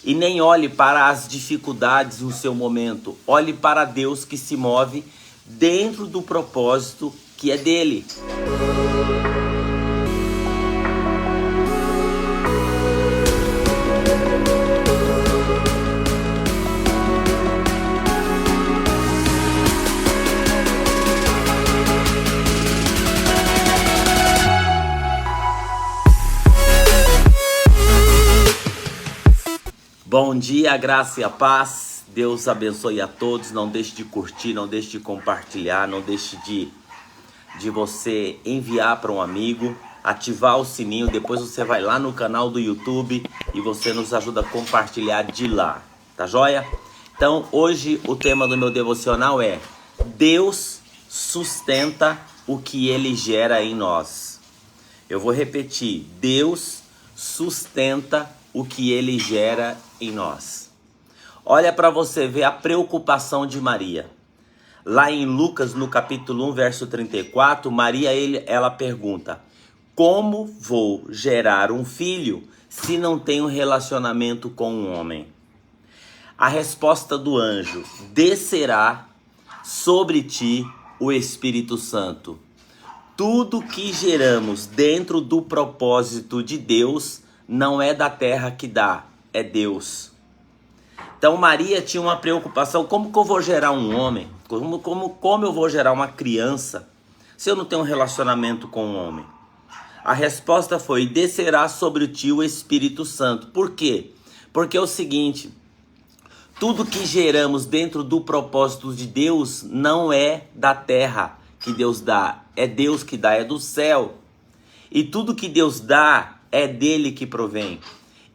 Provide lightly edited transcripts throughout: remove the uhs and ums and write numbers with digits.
e nem olhe para as dificuldades no seu momento. Olhe para Deus que se move dentro do propósito que é dele. Bom dia, graça e a paz. Deus abençoe a todos. Não deixe de curtir, não deixe de compartilhar, não deixe de você enviar para um amigo, ativar o sininho. Depois você vai lá no canal do YouTube e você nos ajuda a compartilhar de lá, tá joia? Então hoje o tema do meu devocional é: Deus sustenta o que Ele gera em nós. Eu vou repetir: Deus sustenta o que Ele gera em nós. Olha para você ver a preocupação de Maria. Lá em Lucas, no capítulo 1, verso 34, Maria, ela pergunta: como vou gerar um filho se não tenho relacionamento com um homem? A resposta do anjo: descerá sobre ti o Espírito Santo. Tudo que geramos dentro do propósito de Deus não é da terra que dá, é Deus. Então Maria tinha uma preocupação: como que eu vou gerar um homem? Como eu vou gerar uma criança se eu não tenho um relacionamento com um homem? A resposta foi: descerá sobre ti o Espírito Santo. Por quê? Porque é o seguinte: tudo que geramos dentro do propósito de Deus não é da terra que Deus dá, é Deus que dá, é do céu. E tudo que Deus dá é dele que provém.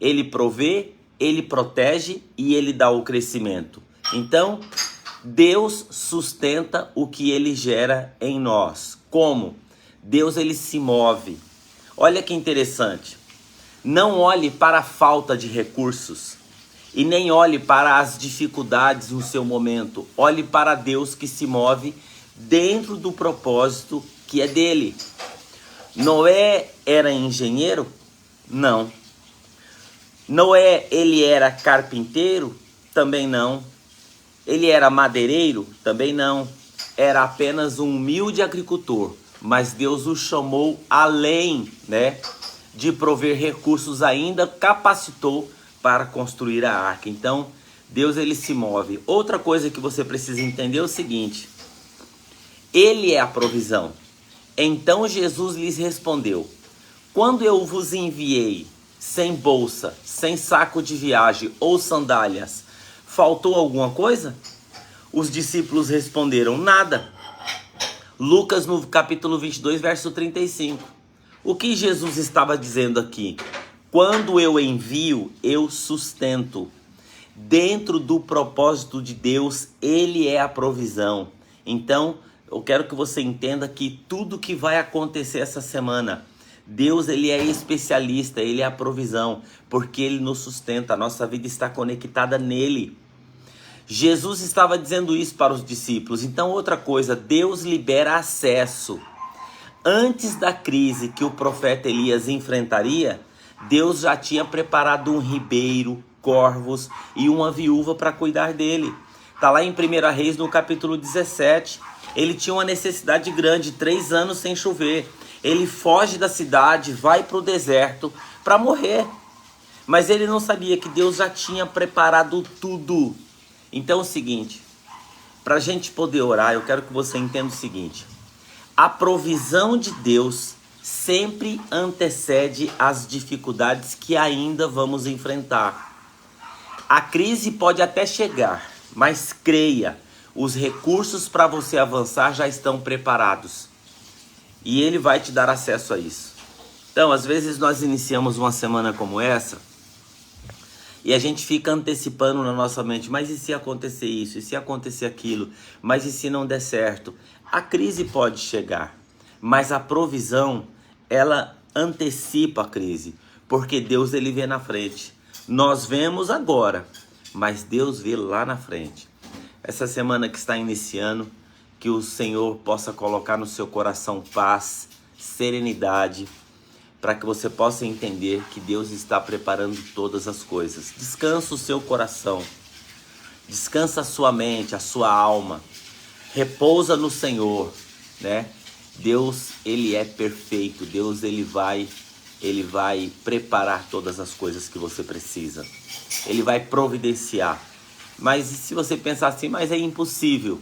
Ele provê, ele protege e ele dá o crescimento. Então, Deus sustenta o que ele gera em nós. Como? Deus, ele se move. Olha que interessante. Não olhe para a falta de recursos e nem olhe para as dificuldades no seu momento. Olhe para Deus que se move dentro do propósito que é dele. Noé era engenheiro? Não. Noé, ele era carpinteiro? Também não. Ele era madeireiro? Também não. Era apenas um humilde agricultor. Mas Deus o chamou além, de prover recursos, ainda capacitou para construir a arca. Então, Deus, ele se move. Outra coisa que você precisa entender é o seguinte: Ele é a provisão. Então Jesus lhes respondeu: quando eu vos enviei sem bolsa, sem saco de viagem ou sandálias, faltou alguma coisa? Os discípulos responderam: nada. Lucas, no capítulo 22, verso 35. O que Jesus estava dizendo aqui? Quando eu envio, eu sustento. Dentro do propósito de Deus, Ele é a provisão. Então, eu quero que você entenda que tudo que vai acontecer essa semana, Deus, ele é especialista, ele é a provisão, porque ele nos sustenta, a nossa vida está conectada nele. Jesus estava dizendo isso para os discípulos. Então, outra coisa, Deus libera acesso. Antes da crise que o profeta Elias enfrentaria, Deus já tinha preparado um ribeiro, corvos e uma viúva para cuidar dele. Está lá em 1 Reis, no capítulo 17. Ele tinha uma necessidade grande, 3 anos sem chover. Ele foge da cidade, vai para o deserto para morrer. Mas ele não sabia que Deus já tinha preparado tudo. Então é o seguinte, para a gente poder orar, eu quero que você entenda o seguinte: a provisão de Deus sempre antecede as dificuldades que ainda vamos enfrentar. A crise pode até chegar, mas creia, os recursos para você avançar já estão preparados. E Ele vai te dar acesso a isso. Então, às vezes nós iniciamos uma semana como essa e a gente fica antecipando na nossa mente: mas e se acontecer isso? E se acontecer aquilo? Mas e se não der certo? A crise pode chegar, mas a provisão, ela antecipa a crise, porque Deus, ele vê na frente. Nós vemos agora, mas Deus vê lá na frente. Essa semana que está iniciando, que o Senhor possa colocar no seu coração paz, serenidade, para que você possa entender que Deus está preparando todas as coisas. Descansa o seu coração, descansa a sua mente, a sua alma, repousa no Senhor, né? Deus, Ele é perfeito, Deus, Ele vai preparar todas as coisas que você precisa, Ele vai providenciar. Mas e se você pensar assim, mas é impossível?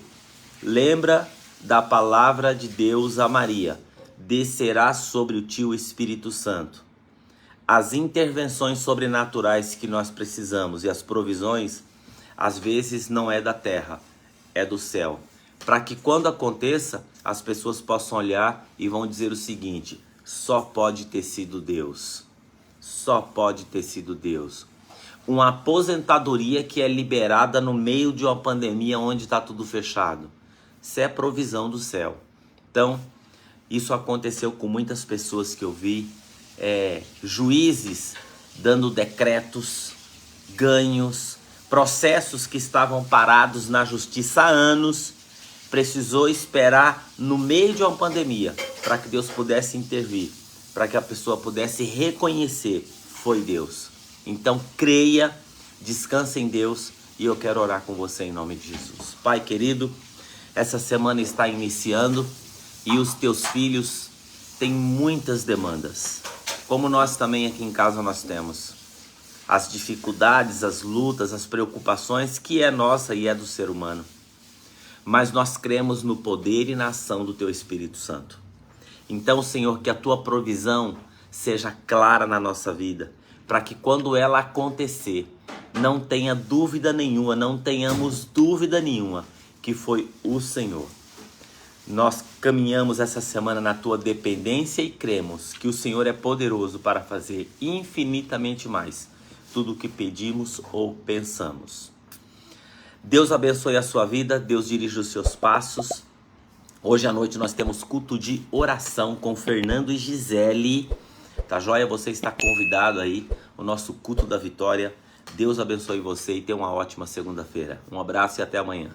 Lembra da palavra de Deus a Maria: descerá sobre ti o Espírito Santo. As intervenções sobrenaturais que nós precisamos e as provisões, às vezes não é da terra, é do céu. Para que quando aconteça, as pessoas possam olhar e vão dizer o seguinte: só pode ter sido Deus. Só pode ter sido Deus. Uma aposentadoria que é liberada no meio de uma pandemia onde está tudo fechado. Isso é provisão do céu. Então, isso aconteceu com muitas pessoas que eu vi, juízes dando decretos, ganhos, processos que estavam parados na justiça há anos, precisou esperar no meio de uma pandemia para que Deus pudesse intervir, para que a pessoa pudesse reconhecer: foi Deus. Então creia, descansa em Deus, e eu quero orar com você em nome de Jesus. Pai querido, essa semana está iniciando e os teus filhos têm muitas demandas, como nós também aqui em casa nós temos. As dificuldades, as lutas, as preocupações que é nossa e é do ser humano. Mas nós cremos no poder e na ação do teu Espírito Santo. Então, Senhor, que a tua provisão seja clara na nossa vida, para que quando ela acontecer, não tenha dúvida nenhuma, não tenhamos dúvida nenhuma que foi o Senhor. Nós caminhamos essa semana na tua dependência e cremos que o Senhor é poderoso para fazer infinitamente mais tudo o que pedimos ou pensamos. Deus abençoe a sua vida, Deus dirige os seus passos. Hoje à noite nós temos culto de oração com Fernando e Gisele. Tá joia? Você está convidado aí, o nosso culto da vitória. Deus abençoe você e tenha uma ótima segunda-feira. Um abraço e até amanhã.